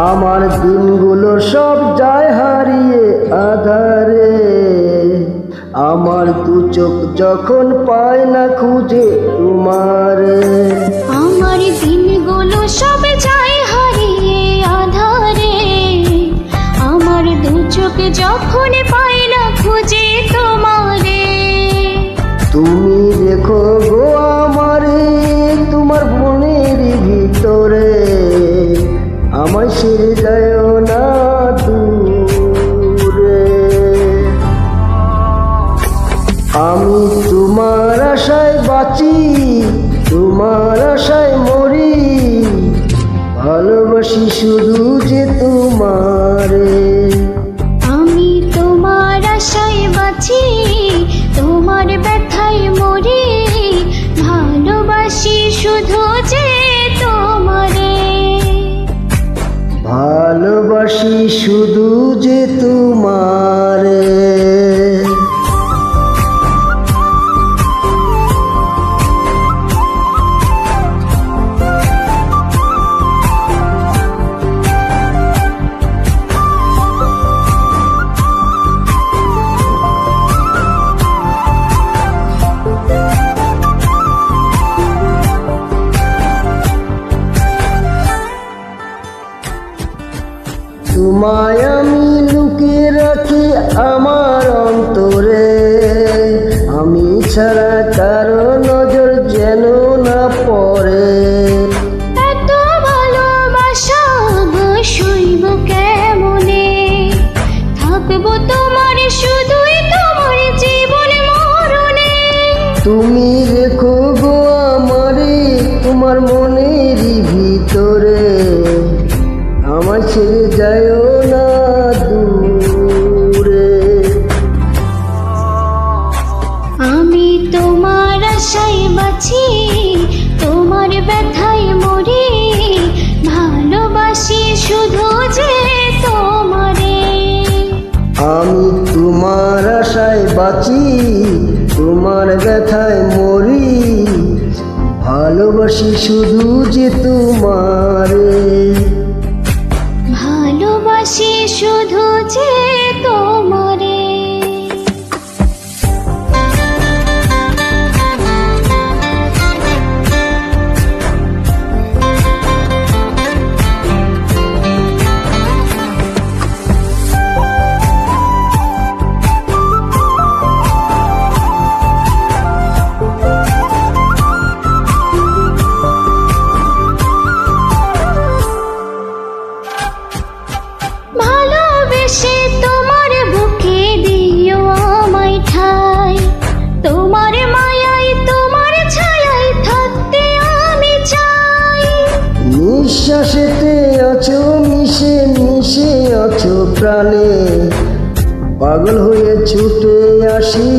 আমার দিনগুলো সব যায় হারিয়ে আধারে, আমার দু চোখ যখন পায় না খুঁজে তোমারে। আমার দিনগুলো সব যায় হারিয়ে আধারে, আমার দু চোখ যখন পায় না খুঁজে তোমারে। তুমি দেখো গো আমারে তোমার মনের ভিতরে, আমায় ছেড়ে যায় না দূরে। আমি তোমার আশায় বাঁচি, তোমার আশায় মরি, ভালোবাসি শুধু যে তোমারে। আমি তোমার আশায় বাঁচি, তোমার ব্যথায় মরি, ভালোবাসি শুধু যে তোমারে। ভালোবাসি শুধু যে তোমারে। তোমায় আমি লুকিয়ে রাখি আমার অন্তরে, আমি ছাড়া কারো নজর যেন না পড়ে। এত ভালোবাসা সইব কেমনে, থাকবো তোমার শুধুই তোমার জীবন মরণে। তুমি রেখো গো আমারে তোমার মনের ভিতরে, আমার ছেড়ে যায় না দূরে। আমি তোমার আশায় বাঁচি, তোমার ব্যথায় মরি, ভালোবাসি শুধু যে তোমারে। আমি তোমার আশায় বাঁচি, তোমার ব্যথায় মরি, ভালোবাসি শুধু যে তোমারে। ভালোবাসি শুধু যে তোমারে। ভালোবেসে তোমার বুকে দিও আমায় ঠাই, তোমার মায়ায় তোমার ছায়ায় থাকতে আমি চাই। নিঃশ্বাসেতে আছো মিশে মিশে আছো প্রাণে, পাগল হয়ে ছুটে আসি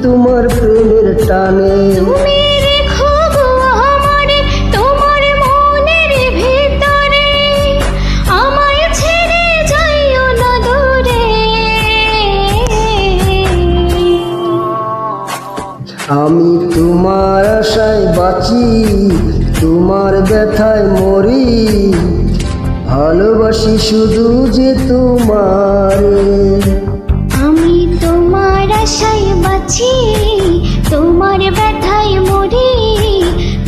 তোমার প্রেমের টানে। তুমি রেখো গো আমারে তোমার মনের ভিতরে, আমায় ছেড়ে যাইও না দূরে। আমি তোমার আশায় বাঁচি, তোমার ব্যথায় মরি, ভালোবাসি শুধু যে তোমারে। আমি তোমার আশায় বাঁচি, তোমার ব্যথায় মরি,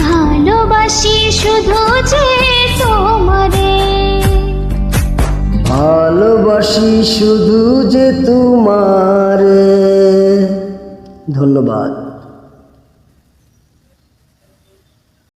ভালোবাসি শুধু যে তোমারে। ভালোবাসি শুধু যে তোমারে। ধন্যবাদ।